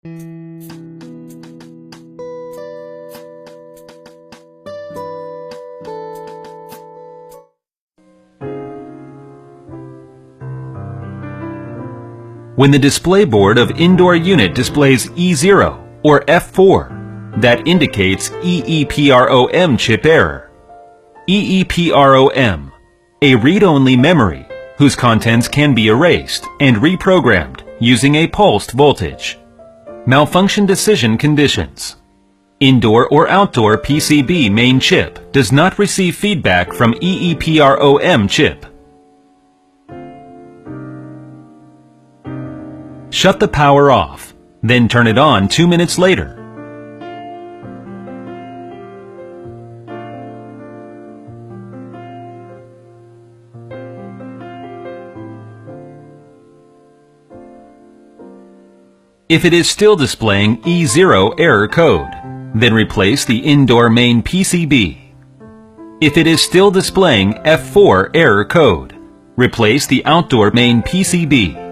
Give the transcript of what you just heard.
When the display board of indoor unit displays E0 or F4, that indicates EEPROM chip error. EEPROM, a read-only memory whose contents can be erased and reprogrammed using a pulsed voltage. Malfunction decision conditions. Indoor or outdoor PCB main chip does not receive feedback from EEPROM chip. Shut the power off, then turn it on 2 minutes later. If it is still displaying E0 error code, then replace the indoor main PCB. If it is still displaying F4 error code, replace the outdoor main PCB.